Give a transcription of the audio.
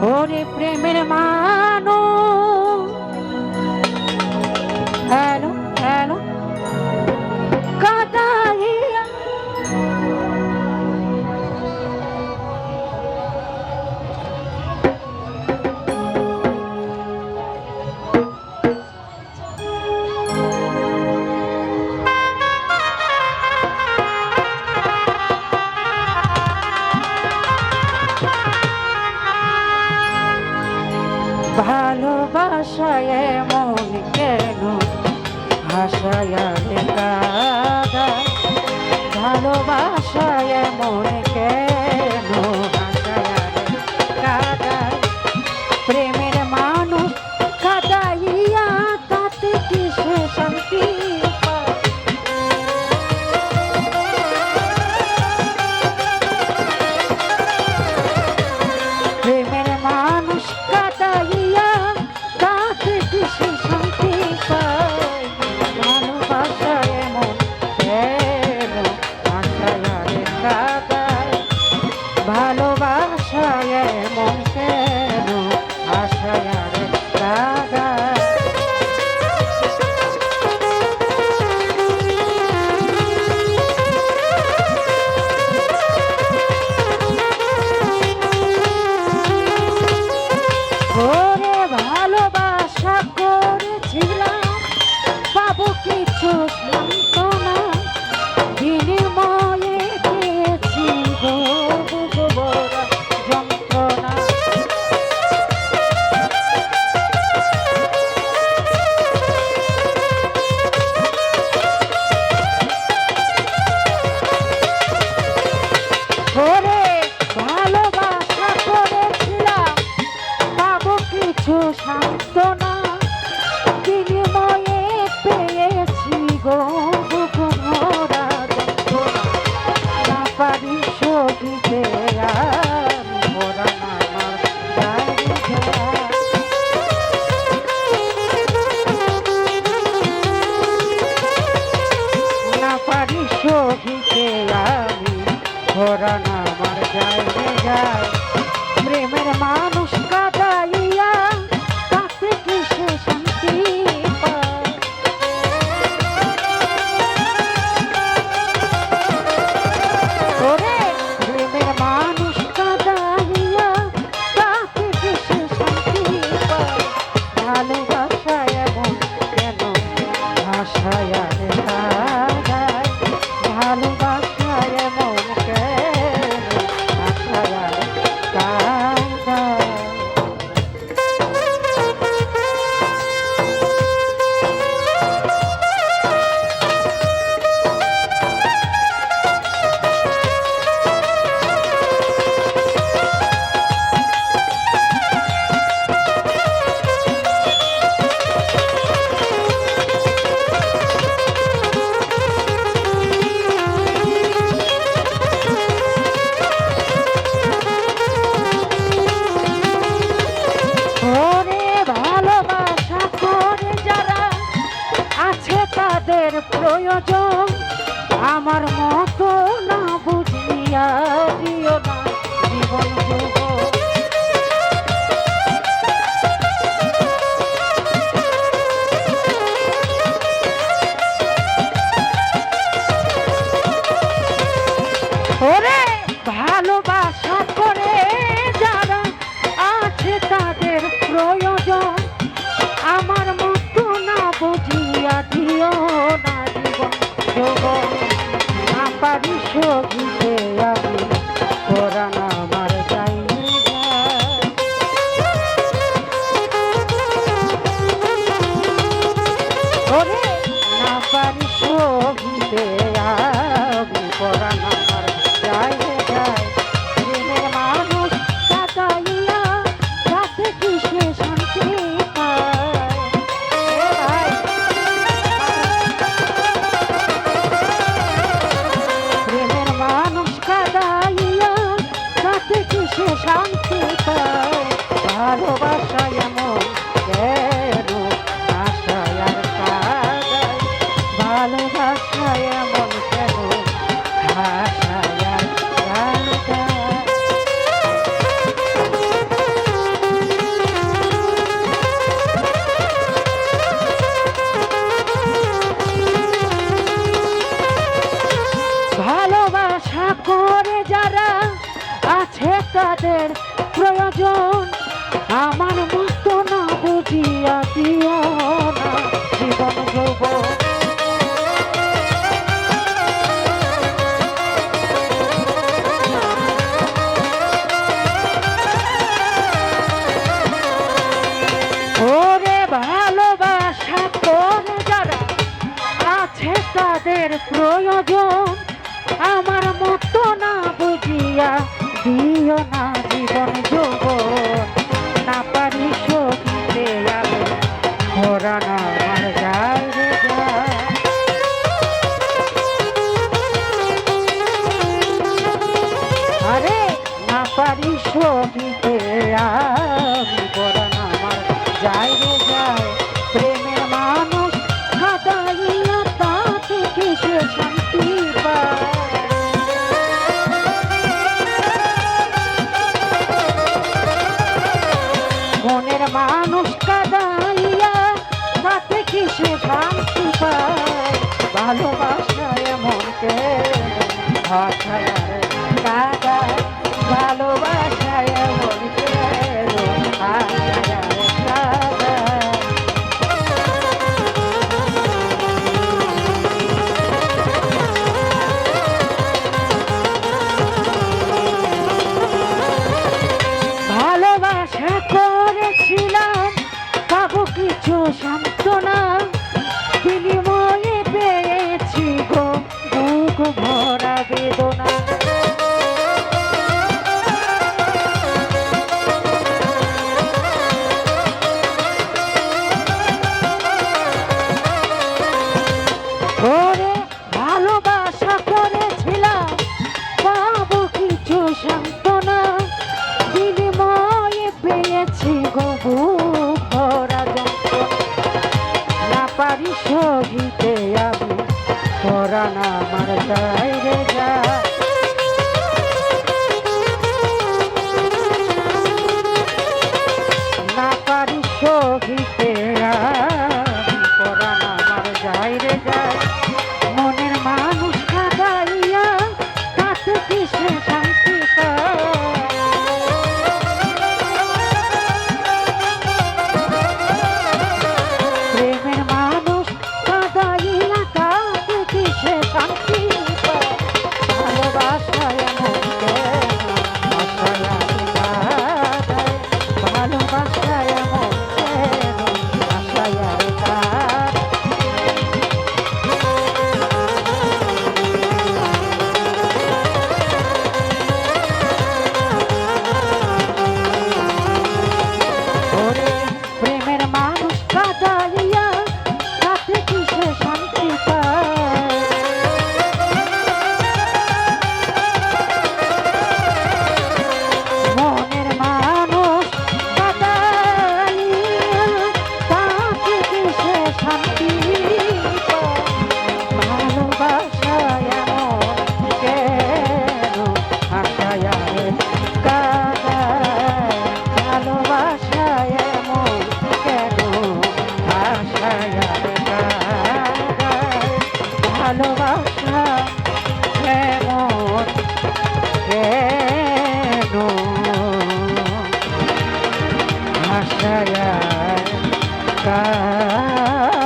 ওরে প্রেমের মানুষ হ্যালো হ্যালো কাদাইয়া ভালোবাসায় মন কেন ভাষায় কাদায় ভালোবাসায় মন কেন ভাষায় কাদায় প্রেমের মানুষ কাদাইয়া তাতে কিসে শান্তি পায় প্রেমের মানুষ কাদাইয়া তাতে কিসে শান্তি পায় ভালোবাসায় মন কেন ভাষায় কাদায় ভালোবাসায় মন কেন আশায় কাদায় ওরে ভালোবাসা করেছিলাম পাবো কিছু সান্ত্বনা বিনিময়ে পেয়েছি গো বড় যন্ত্রণা ওরে ভালোবাসা করেছিলাম পাবো কিছু সান্ত্বনা বিনিময়ে পেয়েছি গো ভরা যন্ত্রণা না পারি সহিতে আর মোরা আমার জায়গা না পারি সহিতে আমি মোরা আমার জায়গা প্রেমের মানুষ কাদাইয়া তাতে কি প্রয়োজন আমার মতো না বুঝিয়া দিও না জীবন যৌবন। ওরে ভালোবাসা করে যারা আছে তাদের প্রয়োজন আমার মতো না বুঝিয়া দিও না জীবন যৌবন। না পারি সখিতে আমি পরাণ আমার যায় রে যায়। আরে না পারি সখিতে আমি পরাণ আমার যায় রে যায়। প্রেমের মানুষ খাদাইয়া তাতে কিসে শান্তি পায়। মনের মানুষ কাদাইয়া তাতে কিসে শান্তি পায়। ভালোবাসায় মনকে ভাষায় কাদায়, ভালোবাসায় মনকে ভাষায় কাদায়। ভালোবাসা করেছিলাম পাবো কিছু সান্ত্বনা বিনিময়ে পেয়েছি গো বুক ভরা বেদনা। ওরে ভালোবাসা করেছিলাম পাবো কিছু সান্ত্বনা বিনিময়ে পেয়েছি গো বুক ভরা যন্ত্রণা। না পারি সহিতে আমি পরাণ আমার যায় রে যায়। না পারি সহিতে আমি পরাণ আমার যায় রে যায়। মনের মানুষ কাদাইয়া তাতে কিসে শান্তি পায়। প্রেমের মানুষ কাদাইয়া তাতে কিসে শান্তি পায়। ভালোবাসায় মনকে ভাষায় কাদায়, ভালোবাসায় মনকে ভাষায় কাদায়। ওরে প্রেমের মানুষ কাদাইয়া তাতে কিসে শান্তি পায়। মনের মানুষ কাদাইয়া তাতে কিসে শান্তি পায়। ভালোবাসায় মন কেন আশায় কাদায়, ভালোবাসায় মন কেন আশায় কাদায়। ভালোবাসা এমন কেন আশায় কাদায়।